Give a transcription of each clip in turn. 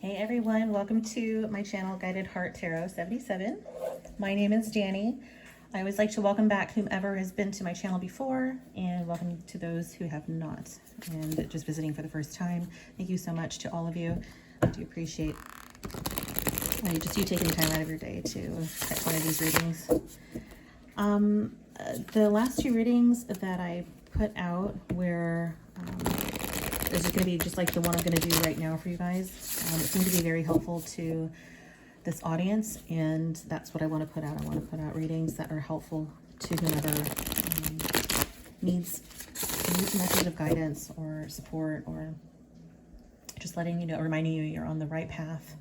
Hey everyone, welcome to my channel, Guided Heart Tarot 77. My name is Danny. I always like to welcome back whomever has been to my channel before, and welcome to those who have not and just visiting for the first time. Thank you so much to all of you. I do appreciate you taking the time out of your day to catch one of these readings. The last two readings that I put out where this is going to be just like the one I'm going to do right now for you guys. It seemed to be very helpful to this audience, and that's what I want to put out. I want to put out readings that are helpful to whomever needs a message of guidance or support, or just letting you know, reminding you you're on the right path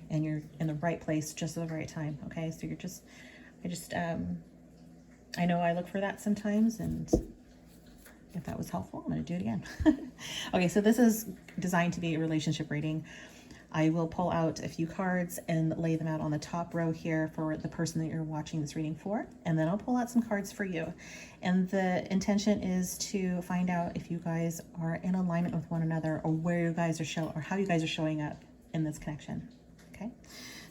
and you're in the right place just at the right time. Okay, so I know I look for that sometimes, and if that was helpful, I'm going to do it again. Okay, so this is designed to be a relationship reading. I will pull out a few cards and lay them out on the top row here for the person that you're watching this reading for, and then I'll pull out some cards for you. And the intention is to find out if you guys are in alignment with one another, or where you guys are or how you guys are showing up in this connection. Okay,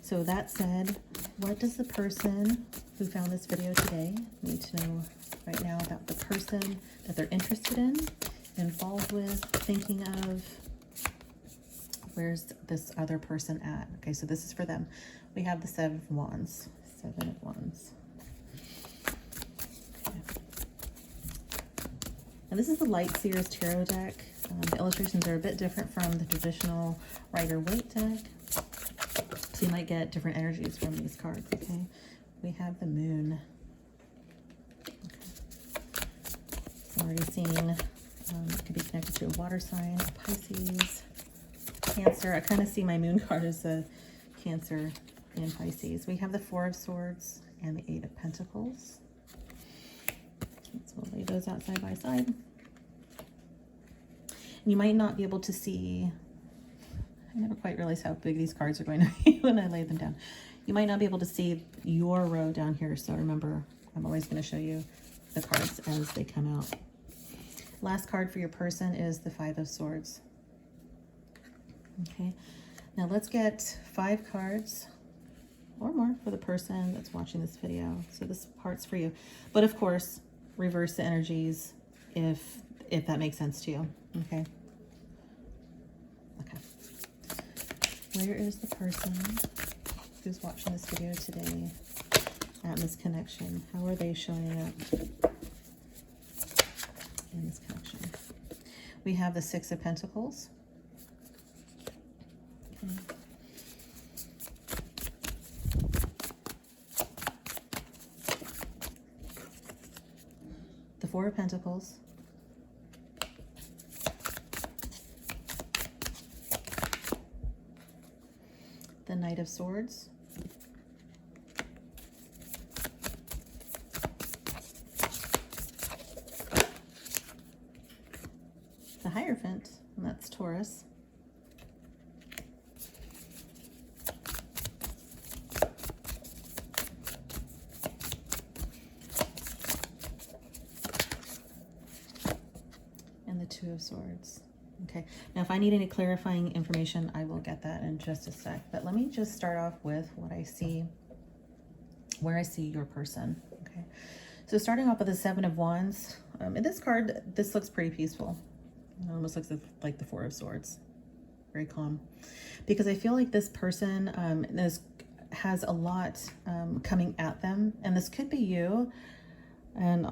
so that said, what does the person who found this video today need to know right now about the person that they're interested in, involved with, thinking of? Where's this other person at? Okay, so this is for them. We have the Seven of Wands. Seven of Wands. Okay. And this is the Light Seers Tarot deck. The illustrations are a bit different from the traditional Rider-Waite deck, so you might get different energies from these cards. Okay, we have the Moon. Okay. I'm already seeing it could be connected to a water sign, a Pisces, Cancer. I kind of see my Moon card as a Cancer and Pisces. We have the Four of Swords and the Eight of Pentacles. So we'll lay those out side by side. You might not be able to see, I never quite realized how big these cards are going to be when I lay them down. You might not be able to see your row down here, so remember, I'm always going to show you the cards as they come out. Last card for your person is the Five of Swords. Okay, now let's get 5 cards or more for the person that's watching this video. So this part's for you, but of course, reverse the energies if that makes sense to you. Okay. Okay. Where is the person who's watching this video today at this connection? How are they showing up in this connection? We have the Six of Pentacles. Okay. The Four of Pentacles. The Knight of Swords. The Hierophant, and that's Taurus. And the Two of Swords. Okay, now if I need any clarifying information, I will get that in just a sec. But let me just start off with what I see, where I see your person. Okay, so starting off with the Seven of Wands. In this card, this looks pretty peaceful. It almost looks like the Four of Swords. Very calm. Because I feel like this person has a lot coming at them. And this could be you. And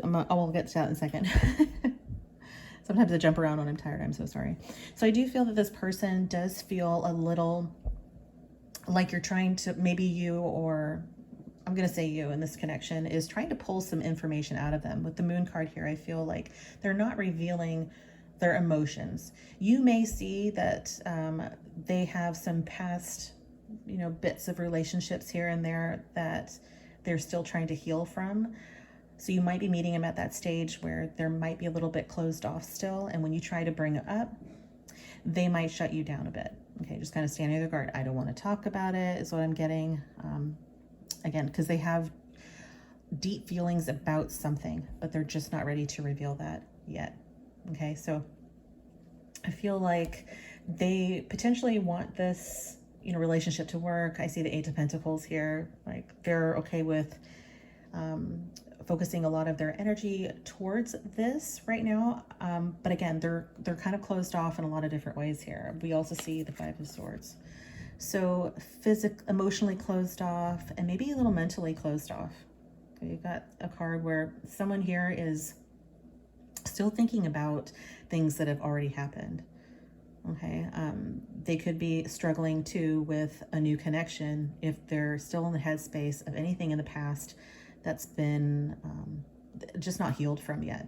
I will get to that in a second. Sometimes I jump around when I'm tired. I'm so sorry. So I do feel that this person does feel a little like you're trying to, maybe you, or I'm going to say you in this connection, is trying to pull some information out of them. With the Moon card here, I feel like they're not revealing their emotions. You may see that they have some past, bits of relationships here and there that they're still trying to heal from. So you might be meeting them at that stage where there might be a little bit closed off still. And when you try to bring it up, they might shut you down a bit. Okay, just kind of standing their guard. I don't want to talk about it is what I'm getting. Again, because they have deep feelings about something, but they're just not ready to reveal that yet. Okay, so I feel like They potentially want this, you know, relationship to work. I see the Eight of Pentacles here. Like they're okay with focusing a lot of their energy towards this right now. But again, they're kind of closed off in a lot of different ways here. We also see the Five of Swords. So emotionally closed off, and maybe a little mentally closed off. Okay, you've got a card where someone here is still thinking about things that have already happened. Okay, they could be struggling too with a new connection if they're still in the headspace of anything in the past that's been just not healed from yet.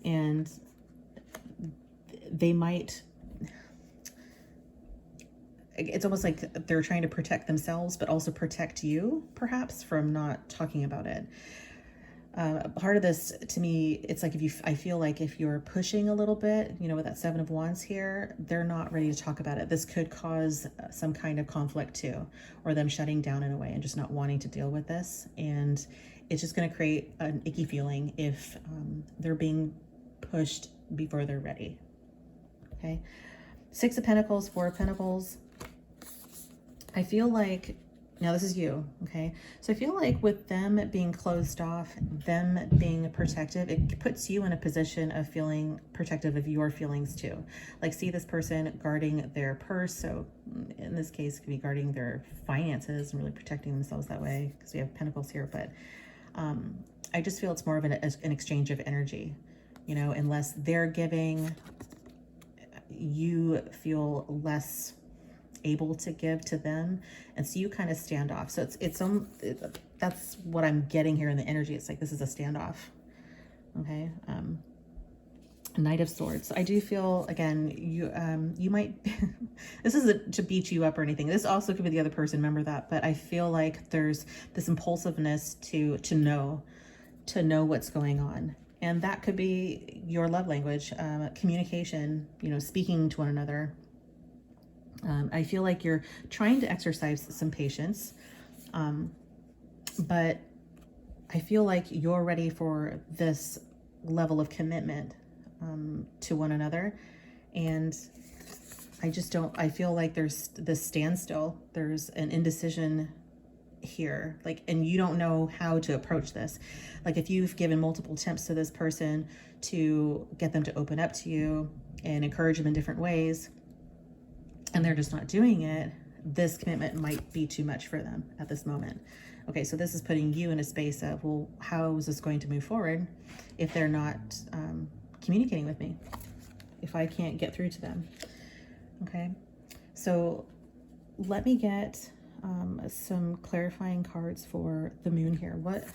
And they might, it's almost like they're trying to protect themselves, but also protect you, perhaps, from not talking about it. Part of this, to me, it's like I feel like if you're pushing a little bit, you know, with that Seven of Wands here, they're not ready to talk about it. This could cause some kind of conflict too, or them shutting down in a way and just not wanting to deal with this. And it's just going to create an icky feeling if they're being pushed before they're ready. Okay. Six of Pentacles, Four of Pentacles. I feel like, now this is you, okay? So I feel like with them being closed off, them being protective, it puts you in a position of feeling protective of your feelings too. Like see this person guarding their purse. So in this case, it could be guarding their finances and really protecting themselves that way because we have Pentacles here. But I just feel it's more of an exchange of energy, you know, unless they're giving, you feel less able to give to them, and so you kind of stand off. So that's what I'm getting here in the energy. It's like this is a standoff. Okay. Knight of Swords. I do feel, again, you might this isn't to beat you up or anything. This also could be the other person, remember that. But I feel like there's this impulsiveness to know what's going on, and that could be your love language, communication, you know, speaking to one another. I feel like you're trying to exercise some patience, but I feel like you're ready for this level of commitment to one another. And I feel like there's this standstill. There's an indecision here, like, and you don't know how to approach this. Like if you've given multiple attempts to this person to get them to open up to you and encourage them in different ways, and they're just not doing it, this commitment might be too much for them at this moment. Okay, so this is putting you in a space of, well, how is this going to move forward if they're not communicating with me, if I can't get through to them? Okay, so let me get some clarifying cards for the moon here. What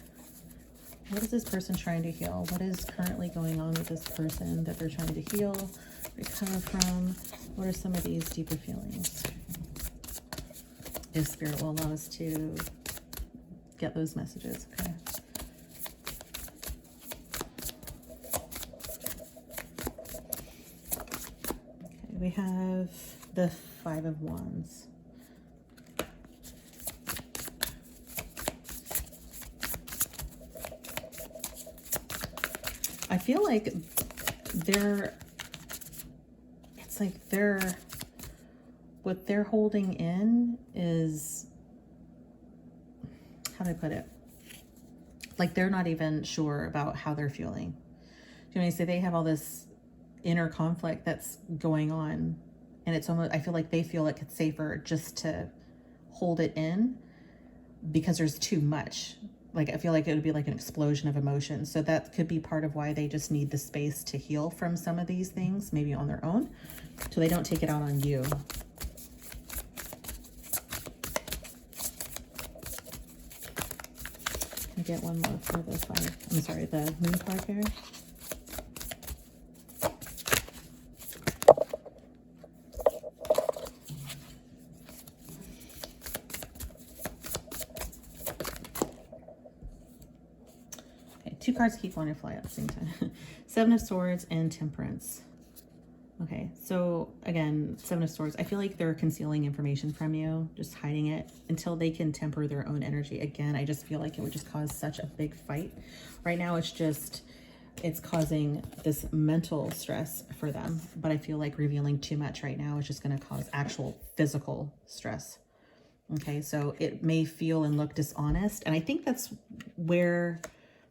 is this person trying to heal? What is currently going on with this person that they're trying to heal, recover from? What are some of these deeper feelings? If Spirit will allow us to get those messages, okay? Okay, we have the Five of Wands. I feel like what they're holding in is, how do I put it? Like they're not even sure about how they're feeling. You know, they have all this inner conflict that's going on, and it's almost, I feel like they feel like it's safer just to hold it in because there's too much. Like, I feel like it would be like an explosion of emotion. So that could be part of why they just need the space to heal from some of these things, maybe on their own, so they don't take it out on you. Can I get one more for the Five? I'm sorry, the Moon card here. Two cards keep wanting to fly at the same time. Seven of Swords and Temperance. Okay, so again, Seven of Swords. I feel like they're concealing information from you, just hiding it until they can temper their own energy. Again, I just feel like it would just cause such a big fight. Right now, it's just it's causing this mental stress for them. But I feel like revealing too much right now is just going to cause actual physical stress. Okay, so it may feel and look dishonest. And I think that's where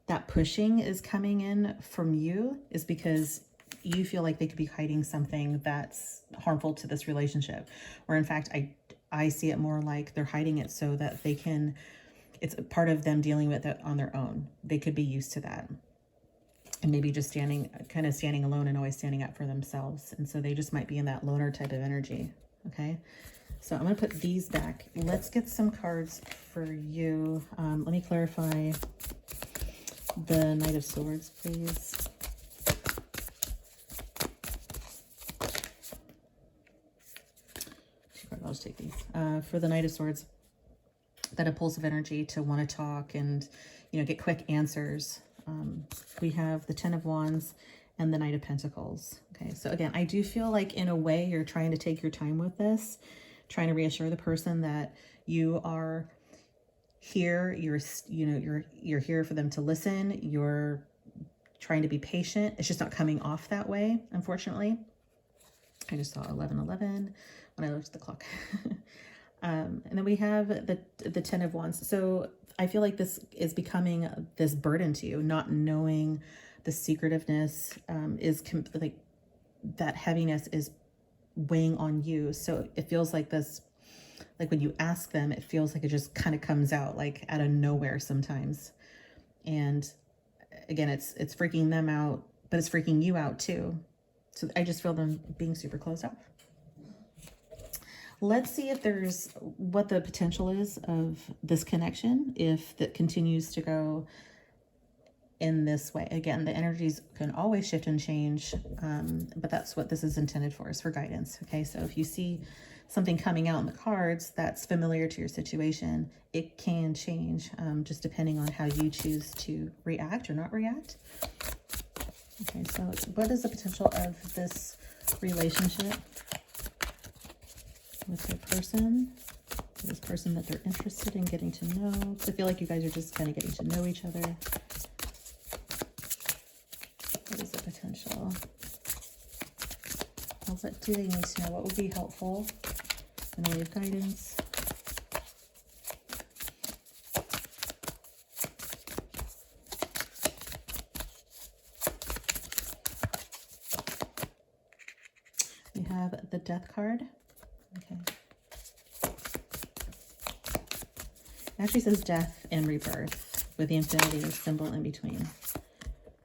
that pushing is coming in from you, is because you feel like they could be hiding something that's harmful to this relationship. Or in fact, I see it more like they're hiding it so that they can, it's part of them dealing with it on their own. They could be used to that. And maybe just kind of standing alone and always standing up for themselves. And so they just might be in that loner type of energy. Okay. So I'm going to put these back. Let's get some cards for you. Let me clarify the Knight of Swords, please. I'll just take these. For the Knight of Swords, that impulsive energy to want to talk and, you know, get quick answers. We have the Ten of Wands and the Knight of Pentacles. Okay, so again, I do feel like in a way you're trying to take your time with this, trying to reassure the person that you are here. You're here for them to listen. You're trying to be patient. It's just not coming off that way, unfortunately. I just saw 11:11 when I looked at the clock. And then we have the Ten of Wands. So I feel like this is becoming this burden to you, not knowing the secretiveness is like that heaviness is weighing on you. So it feels like this, like when you ask them, it feels like it just kind of comes out like out of nowhere sometimes. And again, it's freaking them out, but it's freaking you out too. So I just feel them being super closed off. Let's see if there's what the potential is of this connection, if that continues to go in this way. Again, the energies can always shift and change, but that's what this is intended for, is for guidance. Okay, so if you see something coming out in the cards that's familiar to your situation, it can change just depending on how you choose to react or not react. Okay, so what is the potential of this relationship with their person, this person that they're interested in getting to know? Because I feel like you guys are just kind of getting to know each other. What is the potential? What do they need to know? What would be helpful in a way of guidance? We have the Death card. Okay. It actually says death and rebirth with the infinity symbol in between,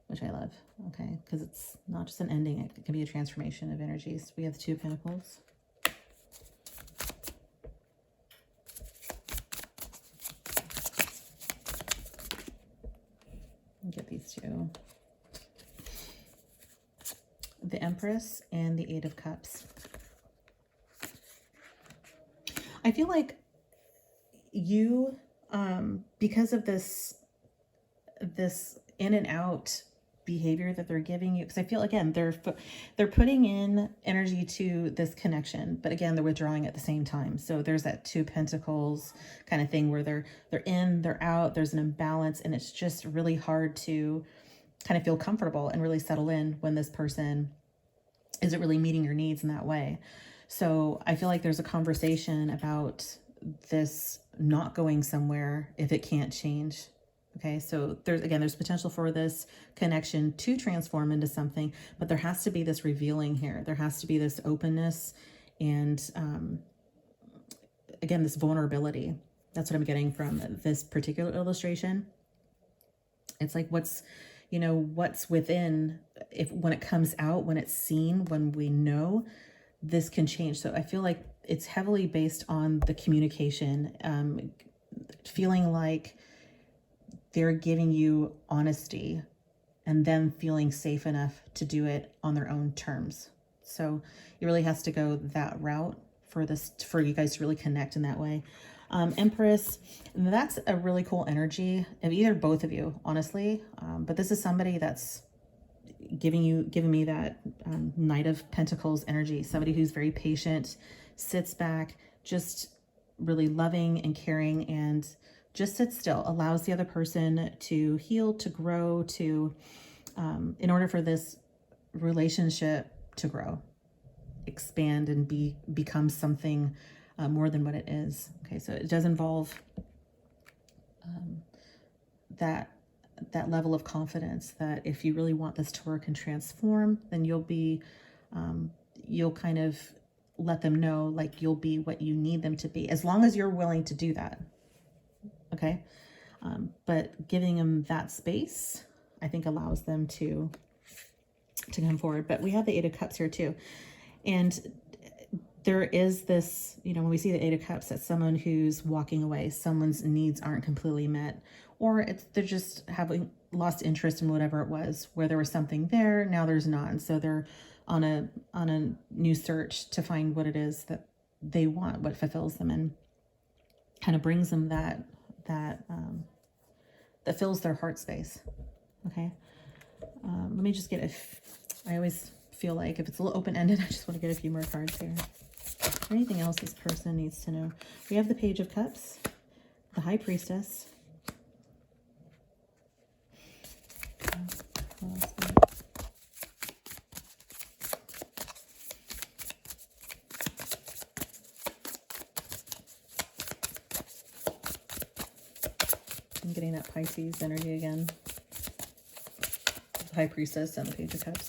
which I love. Okay, because it's not just an ending, it can be a transformation of energies. We have the Two of Pentacles. Get these two. The Empress and the Eight of Cups. I feel like you, because of this in and out behavior that they're giving you, because I feel, again, they're putting in energy to this connection, but again, they're withdrawing at the same time. So there's that Two Pentacles kind of thing where they're in, they're out, there's an imbalance, and it's just really hard to kind of feel comfortable and really settle in when this person isn't really meeting your needs in that way. So I feel like there's a conversation about this not going somewhere if it can't change. Okay, so there's potential for this connection to transform into something, but there has to be this revealing here. There has to be this openness and, again, this vulnerability. That's what I'm getting from this particular illustration. It's like what's within, when it comes out, when it's seen, when we know, this can change. So I feel like it's heavily based on the communication, feeling like they're giving you honesty and them feeling safe enough to do it on their own terms. So it really has to go that route for you guys to really connect in that way. Empress, that's a really cool energy of either both of you, honestly. But this is somebody that's giving me that Knight of Pentacles energy, somebody who's very patient, sits back, just really loving and caring, and just sits still, allows the other person to heal, to grow, to in order for this relationship to grow, expand, and become something more than what it is. Okay, so it does involve that level of confidence that if you really want this to work and transform, then you'll kind of let them know, like, you'll be what you need them to be, as long as you're willing to do that. Okay. But giving them that space, I think, allows them to come forward. But we have the Eight of Cups here too. And there is this, when we see the Eight of Cups, that's someone who's walking away. Someone's needs aren't completely met, or they're just having lost interest in whatever it was, where there was something there, now there's none. So they're on a new search to find what it is that they want, what fulfills them, and kind of brings them that fills their heart space. Okay. Let me just get I always feel like if it's a little open-ended, I just want to get a few more cards here. Anything else this person needs to know? We have the Page of Cups, the High Priestess. I'm getting that Pisces energy again. The High Priestess and the Page of Cups.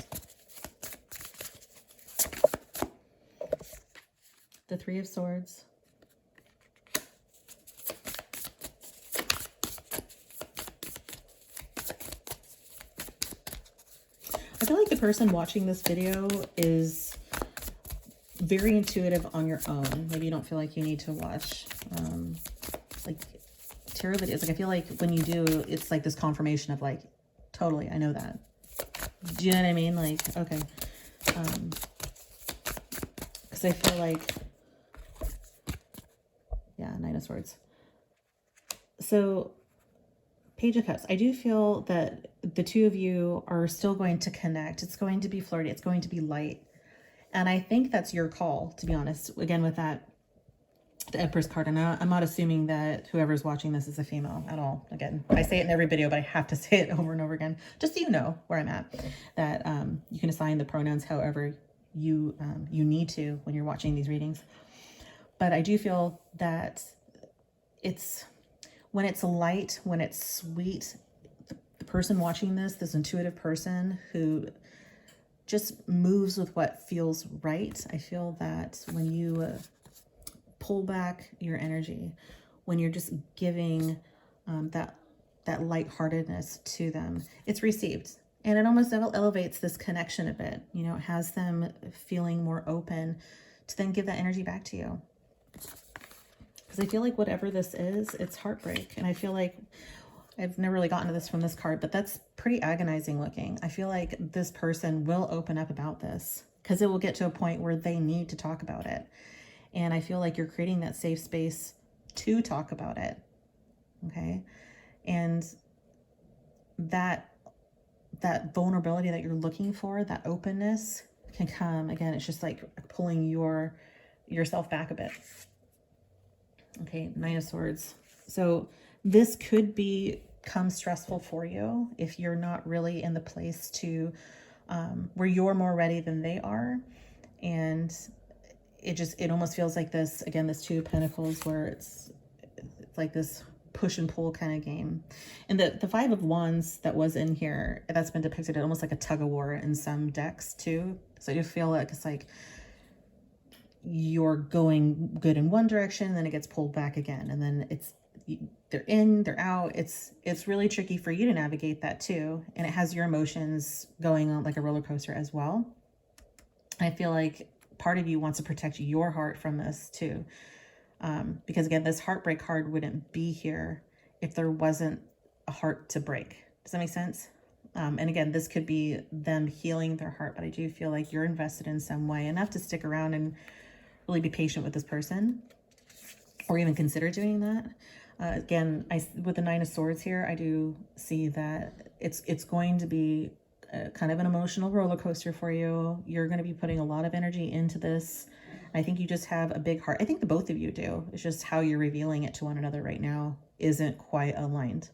The Three of Swords. I feel like the person watching this video is very intuitive on your own. Maybe you don't feel like you need to watch like tarot videos. Like, I feel like when you do, it's like this confirmation of like, totally, I know that. Do you know what I mean? Like, okay. Because I feel like, yeah, Nine of Swords. So, Page of Cups. I do feel that the two of you are still going to connect. It's going to be flirty. It's going to be light. And I think that's your call, to be honest. Again, with that, the Empress card. And I'm not assuming that whoever's watching this is a female at all. Again, I say it in every video, but I have to say it over and over again, just so you know where I'm at. That you can assign the pronouns however you need to when you're watching these readings. But I do feel that when it's light, when it's sweet, the person watching this intuitive person who just moves with what feels right. I feel that when you pull back your energy, when you're just giving that lightheartedness to them, it's received. And it almost elevates this connection a bit. It has them feeling more open to then give that energy back to you. Because I feel like whatever this is, it's heartbreak. And I feel like I've never really gotten to this from this card, but that's pretty agonizing looking. I feel like this person will open up about this because it will get to a point where they need to talk about it. And I feel like you're creating that safe space to talk about it. Okay. And that vulnerability that you're looking for, that openness can come. Again, it's just like pulling yourself back a bit. Okay, Nine of Swords. So this could become stressful for you if you're not really in the place to where you're more ready than they are. And it almost feels like this, again, this Two of Pentacles, where it's like this push and pull kind of game. And the Five of Wands that was in here, that's been depicted almost like a tug of war in some decks too. So you feel like it's like you're going good in one direction, then it gets pulled back again, and then they're in, they're out. It's really tricky for you to navigate that too, and it has your emotions going on like a roller coaster as well. I feel like part of you wants to protect your heart from this too, because again, this heartbreak card wouldn't be here if there wasn't a heart to break. Does that make sense? And again, this could be them healing their heart, but I do feel like you're invested in some way enough to stick around and really be patient with this person, or even consider doing that. Again, with the Nine of Swords here, I do see that it's going to be kind of an emotional roller coaster for you. You're going to be putting a lot of energy into this. I think you just have a big heart. I think the both of you do. It's just how you're revealing it to one another right now isn't quite aligned.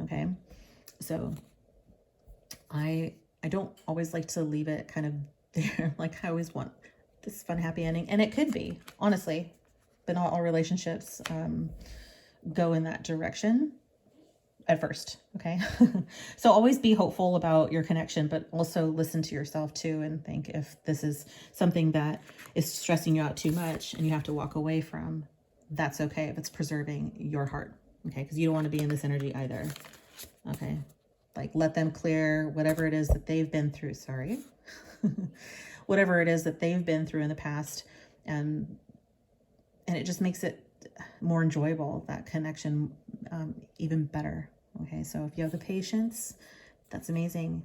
Okay, so I don't always like to leave it kind of there. Like, I always want this fun, happy ending. And it could be, honestly, but not all relationships go in that direction at first. Okay. So always be hopeful about your connection, but also listen to yourself too, and think if this is something that is stressing you out too much and you have to walk away from, that's okay if it's preserving your heart. Okay. Because you don't want to be in this energy either. Okay. Like, let them clear whatever it is that they've been through. Sorry. Whatever it is that they've been through in the past. And it just makes it more enjoyable, that connection, even better. Okay. So if you have the patience, that's amazing.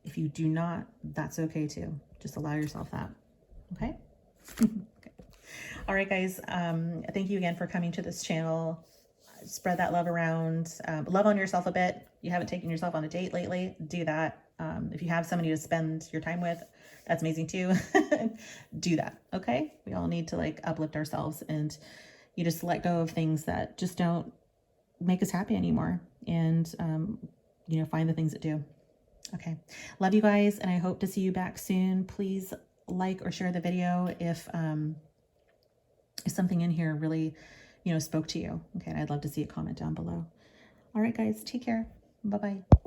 If you do not, that's okay too. Just allow yourself that. Okay. Okay. All right, guys. Thank you again for coming to this channel. Spread that love around. Love on yourself a bit. You haven't taken yourself on a date lately, do that. If you have somebody to spend your time with, that's amazing too. Do that. Okay. We all need to like uplift ourselves, and you just let go of things that just don't make us happy anymore. And, you know, find the things that do. Okay. Love you guys. And I hope to see you back soon. Please like or share the video if something in here really, you know, spoke to you. Okay. And I'd love to see a comment down below. All right, guys, take care. Bye-bye.